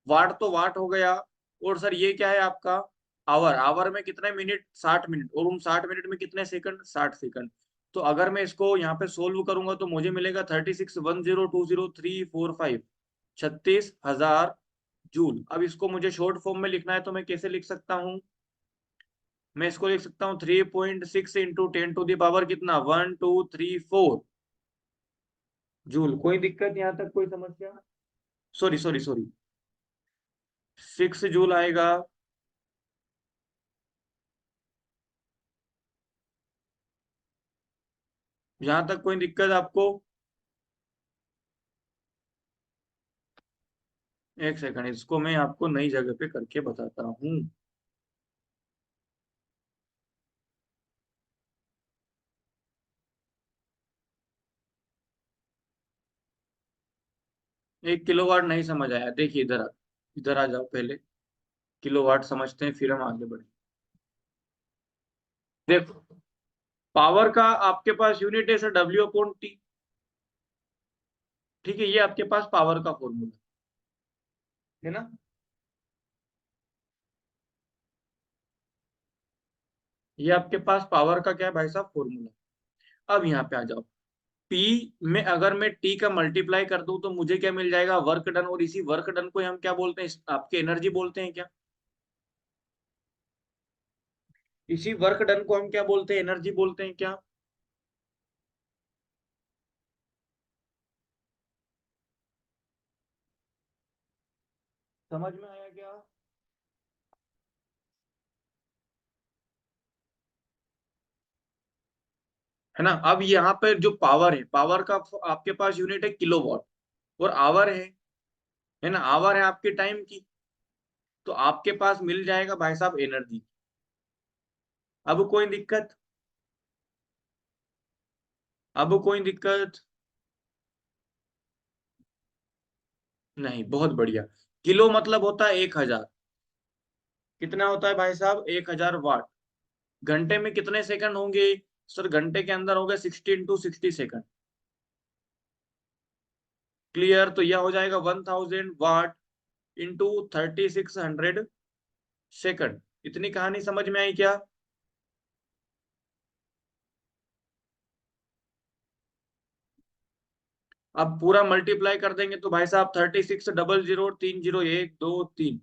वाट तो वाट हो गया, और सर ये क्या है आपका? आवर। आवर में कितने मिनट? 60 मिनट। और उन 60 मिनट में कितने सेकंड? 60 सेकंड। तो अगर मैं इसको यहाँ पे सोल्व करूंगा तो मुझे मिलेगा 3610200345, 36,000 जूल। अब इसको मुझे शॉर्ट फॉर्म में लिखना है, तो मैं कैसे लिख सकता हूँ? मैं इसको लिख सकता हूँ 3.6 इंटू 10 टू द पावर कितना, 1234 जूल। कोई दिक्कत यहाँ तक, कोई समस्या? सॉरी सॉरी सॉरी, 6 जूल आएगा। यहाँ तक कोई दिक्कत आपको? एक सेकंड, इसको मैं आपको नई जगह पे करके बताता हूँ। एक किलोवाट नहीं समझ आया, देखिए इधर आ जाओ, पहले किलोवाट समझते हैं फिर हम आगे बढ़े। देखो, पावर का आपके पास यूनिट है सर W/T। ठीक है, ये आपके पास पावर का फॉर्मूला है ना। ये आपके पास पावर का क्या है भाई साहब, फॉर्मूला। अब यहाँ पे आ जाओ, P में अगर मैं T का मल्टीप्लाई कर दूं तो मुझे क्या मिल जाएगा, वर्क डन। और इसी वर्क डन को हम क्या बोलते हैं, आपके एनर्जी बोलते हैं क्या। इसी वर्क डन को हम क्या बोलते हैं, एनर्जी बोलते हैं क्या। समझ में आया क्या। है ना। अब यहाँ पर जो पावर है, पावर का आपके पास यूनिट है किलोवाट, और आवर है ना, आवर है आपके टाइम की। तो आपके पास मिल जाएगा भाई साहब एनर्जी। अब कोई दिक्कत, अब कोई दिक्कत नहीं, बहुत बढ़िया। किलो मतलब होता है 1000। कितना होता है भाई साहब, 1000 वाट। घंटे में कितने सेकंड होंगे सर, घंटे के अंदर होगा 60 × 60 सेकंड। क्लियर। तो यह हो जाएगा 1000 वाट इंटू 3600 सेकंड। इतनी कहानी समझ में आई क्या। अब पूरा मल्टीप्लाई कर देंगे तो भाई साहब 36 00 30 1 2 3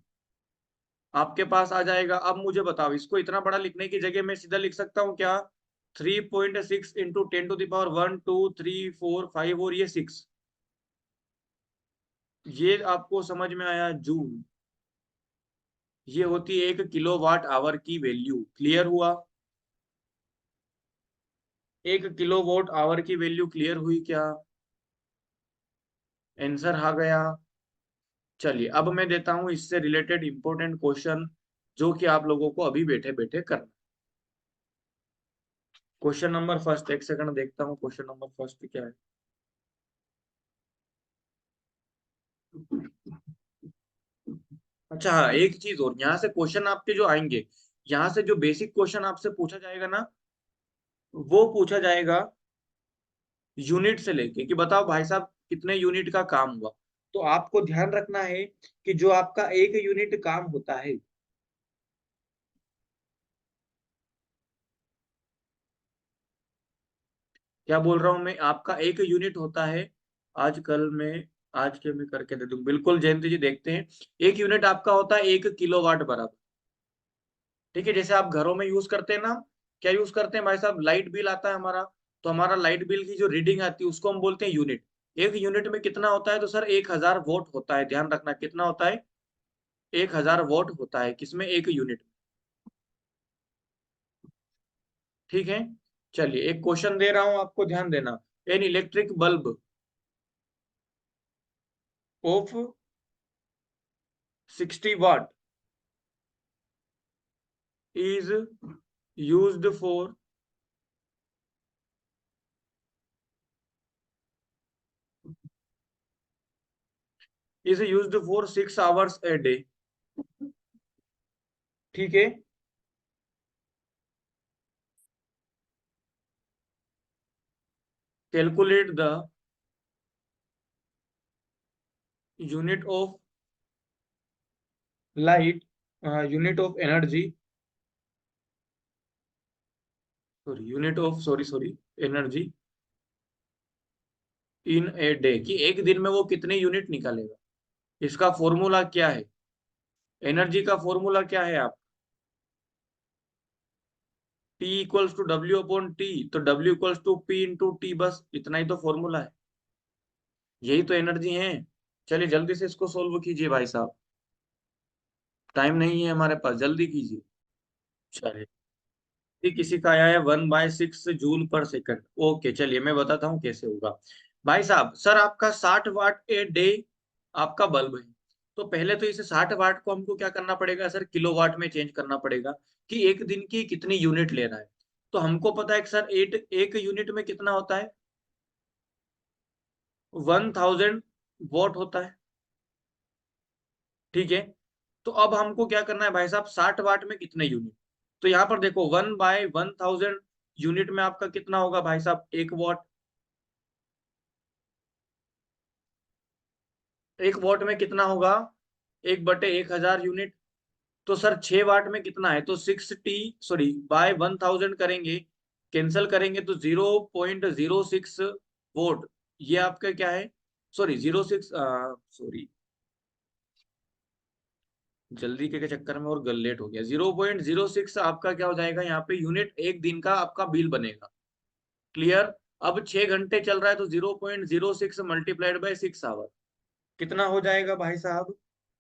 आपके पास आ जाएगा। अब मुझे बताओ, इसको इतना बड़ा लिखने की जगह मैं सीधा लिख सकता हूँ क्या, 3.6 इंटू 10⁻1 2 3 4 5 और ये 6। ये आपको समझ में आया जूल। ये होती है 1 किलोवाट आवर की वैल्यू। क्लियर हुआ। 1 किलोवाट आवर की वैल्यू क्लियर हुई क्या। आंसर आ गया। चलिए अब मैं देता हूं इससे रिलेटेड इंपॉर्टेंट क्वेश्चन, जो कि आप लोगों को अभी बैठे बैठे करना। क्वेश्चन नंबर फर्स्ट, एक सेकंड देखता हूँ क्वेश्चन नंबर फर्स्ट क्या है। अच्छा हाँ, एक चीज और, यहाँ से क्वेश्चन आपके जो आएंगे, यहाँ से जो बेसिक क्वेश्चन आपसे पूछा जाएगा ना, वो पूछा जाएगा यूनिट से लेके, कि बताओ भाई साहब कितने यूनिट का काम हुआ। तो आपको ध्यान रखना है कि जो आपका 1 यूनिट काम होता है, क्या बोल रहा हूं मैं, आपका 1 यूनिट होता है। आजकल में, आज के मैं करके दे दूं, बिल्कुल जयंती जी देखते हैं। 1 यूनिट आपका होता है 1 किलोवाट बराबर। ठीक है, जैसे आप घरों में यूज करते हैं ना, क्या यूज करते हैं भाई साहब, लाइट बिल आता है हमारा, तो हमारा लाइट बिल की जो रीडिंग आती है उसको हम बोलते हैं यूनिट। 1 यूनिट में कितना होता है, तो सर 1000 वोट होता है। ध्यान रखना कितना होता है, 1000 वोट होता है किसमें, 1 यूनिट। ठीक है। चलिए एक क्वेश्चन दे रहा हूं आपको, ध्यान देना। An electric bulb of 60 watt is used for is used for 6 hours a day। ठीक है। Calculate the unit of light, unit of energy, sorry unit of, sorry energy in a day, कि एक दिन में वो कितने यूनिट निकालेगा। इसका फॉर्मूला क्या है, एनर्जी का फॉर्मूला क्या है आप, P इक्वल्स टू W/T। तो W equals to P × T, बस इतना ही तो फॉर्मूला है। यही तो एनर्जी है। चलिए जल्दी से इसको सोल्व कीजिए भाई साहब, टाइम नहीं है हमारे पास, जल्दी कीजिए। चलिए, किसी का आया है 1/6 जूल पर सेकंड। ओके चलिए मैं बताता हूँ कैसे होगा। भाई साहब, सर आपका 60 वाट ए डे आपका बल्ब है। तो पहले तो इसे 60 वाट को हमको क्या करना पड़ेगा सर, किलोवाट में चेंज करना पड़ेगा, कि एक दिन की कितनी यूनिट ले रहा है। तो हमको पता है कि सर 1 यूनिट में कितना होता है, 1000 वॉट होता है। ठीक है, तो अब हमको क्या करना है भाई साहब, 60 वाट में कितने यूनिट। तो यहाँ पर देखो 1/1000 यूनिट में आपका कितना होगा भाई साहब, 1 वॉट। 1 वॉट में कितना होगा, 1/1000 यूनिट। तो सर 6 वाट में कितना है, तो 6T, सॉरी बाय 1000 करेंगे, कैंसिल करेंगे तो 0.06 वोट। ये आपका क्या है, सॉरी 06, सॉरी जल्दी के चक्कर में और गल लेट हो गया, 0.06 आपका क्या हो जाएगा यहाँ पे यूनिट, एक दिन का आपका बिल बनेगा। क्लियर। अब 6 घंटे चल रहा है तो 0.06 मल्टीप्लाइड बाय 6 आवर कितना हो जाएगा भाई साहब,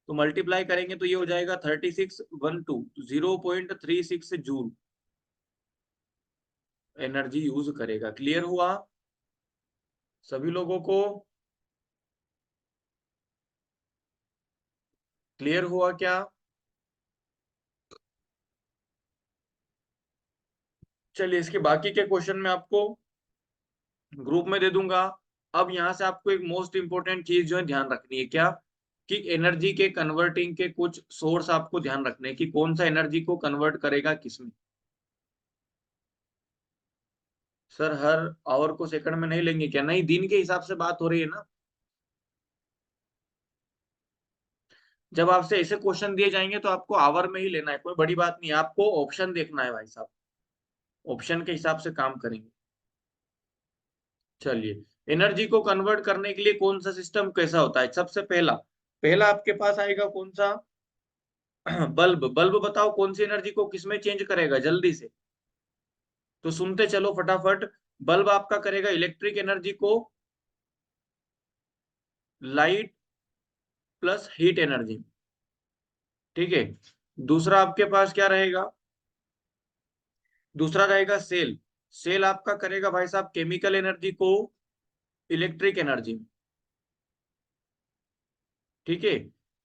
तो मल्टीप्लाई करेंगे तो ये हो जाएगा 3612, 0.36 जूल एनर्जी यूज करेगा। क्लियर हुआ सभी लोगों को, क्लियर हुआ क्या। चलिए इसके बाकी के क्वेश्चन में आपको ग्रुप में दे दूंगा। अब यहाँ से आपको एक मोस्ट इंपोर्टेंट चीज जो है ध्यान रखनी है, क्या, कि एनर्जी के कन्वर्टिंग के कुछ सोर्स आपको ध्यान रखने हैं कि कौन सा एनर्जी को कन्वर्ट करेगा किसमें। सर हर आवर को सेकंड में नहीं लेंगे क्या, नहीं दिन के हिसाब से बात हो रही है ना। जब आपसे ऐसे क्वेश्चन दिए जाएंगे तो आपको आवर में ही लेना है, कोई बड़ी बात नहीं है, आपको ऑप्शन देखना है भाई साहब, ऑप्शन के हिसाब से काम करेंगे। चलिए एनर्जी को कन्वर्ट करने के लिए कौन सा सिस्टम कैसा होता है, सबसे पहला, पहला आपके पास आएगा कौन सा, बल्ब। बल्ब बताओ कौन सी एनर्जी को किसमें चेंज करेगा जल्दी से, तो सुनते चलो फटाफट। बल्ब आपका करेगा इलेक्ट्रिक एनर्जी को लाइट प्लस हीट एनर्जी। ठीक है, दूसरा आपके पास क्या रहेगा, दूसरा रहेगा सेल। सेल आपका करेगा भाई साहब केमिकल एनर्जी को इलेक्ट्रिक एनर्जी। ठीक है,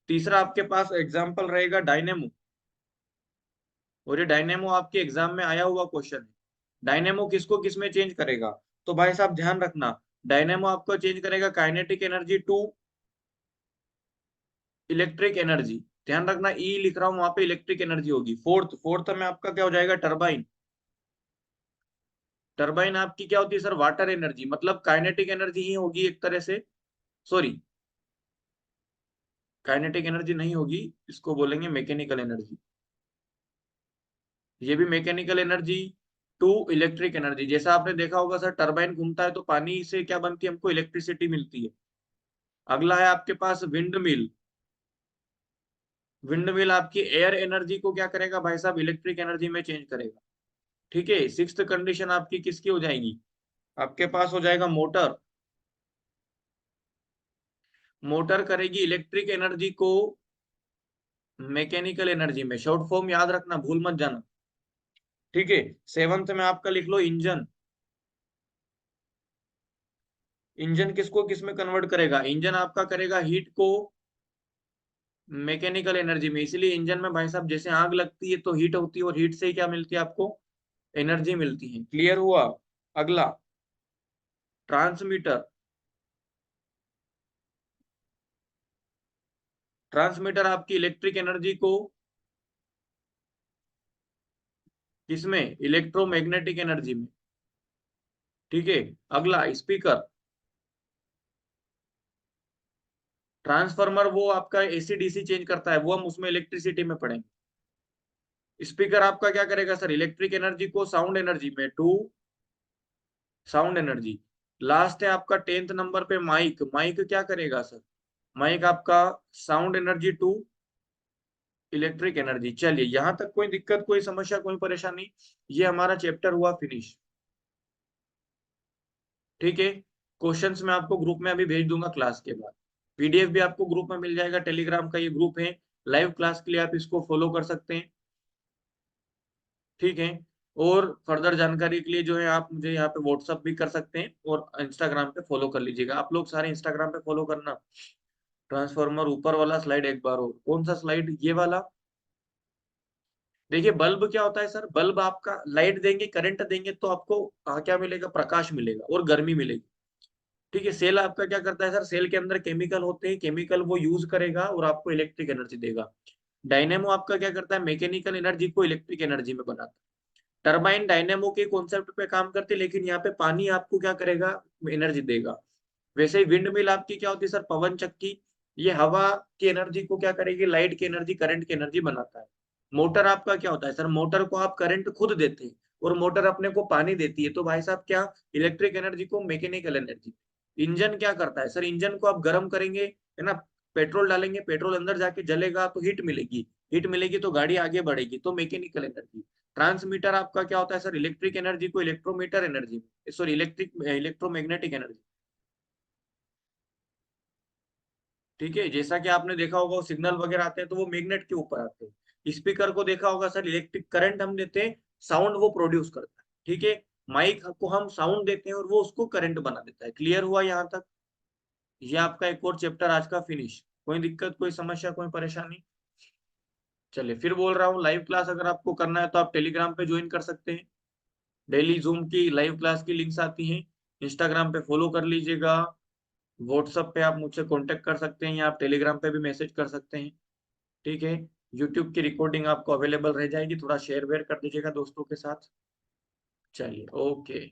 तीसरा आपके पास एग्जांपल रहेगा डायनेमो, और ये डायनेमो आपके एग्जाम में आया हुआ क्वेश्चन है। डायनेमो किसको किसमें चेंज करेगा, तो भाई साहब ध्यान रखना, डायनेमो आपको चेंज करेगा kinetic energy to electric energy. ध्यान रखना ई लिख रहा हूं, वहां पे इलेक्ट्रिक एनर्जी होगी। फोर्थ, फोर्थ में आपका क्या हो जाएगा, टरबाइन। टरबाइन आपकी क्या होती है सर, वाटर एनर्जी, मतलब काइनेटिक एनर्जी ही होगी एक तरह से, सॉरी काइनेटिक एनर्जी नहीं होगी, इसको बोलेंगे मैकेनिकल एनर्जी। ये भी mechanical energy to electric energy. जैसा आपने देखा होगा सर, टरबाइन घूमता है तो पानी से क्या बनती है, हमको इलेक्ट्रिसिटी मिलती है। अगला है आपके पास विंड मिल। विंड मिल आपकी एयर एनर्जी को क्या करेगा भाई साहब, इलेक्ट्रिक एनर्जी में चेंज करेगा। ठीक है, सिक्स्थ कंडीशन आपकी किसकी हो जाएगी, आपके पास हो जाएगा मोटर। मोटर करेगी इलेक्ट्रिक एनर्जी को मैकेनिकल एनर्जी में, शॉर्ट फॉर्म याद रखना, भूल मत जाना। ठीक है, सेवंथ में आपका लिख लो इंजन। इंजन किसको किसमें कन्वर्ट करेगा, इंजन आपका करेगा हीट को मैकेनिकल एनर्जी में। इसीलिए इंजन में भाई साहब जैसे आग लगती है तो हीट होती है, और हीट से ही क्या मिलती है आपको, एनर्जी मिलती है। क्लियर हुआ। अगला ट्रांसमीटर। ट्रांसमीटर आपकी इलेक्ट्रिक एनर्जी को किसमें, इलेक्ट्रोमैग्नेटिक एनर्जी में। ठीक है, अगला स्पीकर। ट्रांसफार्मर वो आपका एसी डीसी चेंज करता है, वो हम उसमें इलेक्ट्रिसिटी में पढ़ेंगे। स्पीकर आपका क्या करेगा सर, इलेक्ट्रिक एनर्जी को साउंड एनर्जी में, टू साउंड एनर्जी। लास्ट है आपका 10th नंबर पे माइक। माइक क्या करेगा सर, माइक आपका sound energy to electric energy. चलिए यहां तक कोई दिक्कत, कोई समस्या, कोई परेशानी, ये हमारा चैप्टर हुआ फिनिश। ठीक है, क्वेश्चंस मैं आपको ग्रुप में अभी भेज दूंगा क्लास के बाद। पीडीएफ भी आपको ग्रुप में मिल जाएगा, टेलीग्राम का ये ग्रुप है, लाइव क्लास के लिए आप इसको फॉलो कर सकते हैं। ठीक है, और फर्दर जानकारी के लिए जो है आप मुझे यहाँ पे व्हाट्सअप भी कर सकते हैं, और इंस्टाग्राम पे फॉलो कर लीजिएगा। आप लोग सारे इंस्टाग्राम पे फॉलो करना। ट्रांसफार्मर ऊपर वाला स्लाइड एक बार, और कौन सा स्लाइड, ये वाला। देखिए बल्ब क्या होता है सर, बल्ब आपका लाइट देंगे, करंट देंगे तो आपको क्या मिलेगा, प्रकाश मिलेगा और गर्मी मिलेगी। ठीक है। सेल आपका क्या करता है सर, सेल के अंदर केमिकल होते हैं, केमिकल वो यूज करेगा और आपको इलेक्ट्रिक एनर्जी देगा। डायनेमो आपका क्या करता है, मैकेनिकल एनर्जी को इलेक्ट्रिक एनर्जी में बनाता है। टरबाइन डायनेमो के कॉन्सेप्ट पे काम करते हैं, लेकिन यहाँ पे पानी आपको क्या करेगा, एनर्जी देगा। वैसे ही विंड मिल आपकी क्या होती है सर, पवन चक्की, ये हवा की एनर्जी को क्या करेगी, लाइट की एनर्जी, करंट की एनर्जी बनाता है। मोटर आपका क्या होता है सर, मोटर को आप करंट खुद देते हैं और मोटर अपने को पानी देती है, तो भाई साहब क्या, इलेक्ट्रिक एनर्जी को मैकेनिकल एनर्जी। इंजन क्या करता है सर, इंजन को आप गर्म करेंगे, है ना, पेट्रोल डालेंगे, पेट्रोल अंदर जाके जलेगा तो हीट मिलेगी, हीट मिलेगी तो गाड़ी आगे बढ़ेगी, तो मैकेनिकल एनर्जी। ट्रांसमीटर आपका क्या होता है सर, इलेक्ट्रिक एनर्जी को electrometer energy, sorry electromagnetic energy. ठीक है, जैसा कि आपने देखा होगा सिग्नल वगैरह आते हैं तो वो मैग्नेट के ऊपर आते हैं। स्पीकर को देखा होगा सर, इलेक्ट्रिक करंट हम देते हैं, साउंड वो प्रोड्यूस करता है। ठीक है, माइक को हम साउंड देते हैं और वो उसको करंट बना देता है। क्लियर हुआ यहाँ तक? ये आपका एक और चैप्टर आज का फिनिश। कोई दिक्कत, कोई समस्या, कोई परेशानी? चलिए फिर बोल रहा हूँ, लाइव क्लास अगर आपको करना है तो आप टेलीग्राम पे ज्वाइन कर सकते हैं। डेली जूम की लाइव क्लास की लिंक्स आती हैं। इंस्टाग्राम पे फॉलो कर लीजिएगा। व्हाट्सएप पे आप मुझसे कांटेक्ट कर सकते हैं या आप टेलीग्राम पे भी मैसेज कर सकते हैं। ठीक है, यूट्यूब की रिकॉर्डिंग आपको अवेलेबल रह जाएगी, थोड़ा शेयर वेयर कर दीजिएगा दोस्तों के साथ। चलिए, ओके।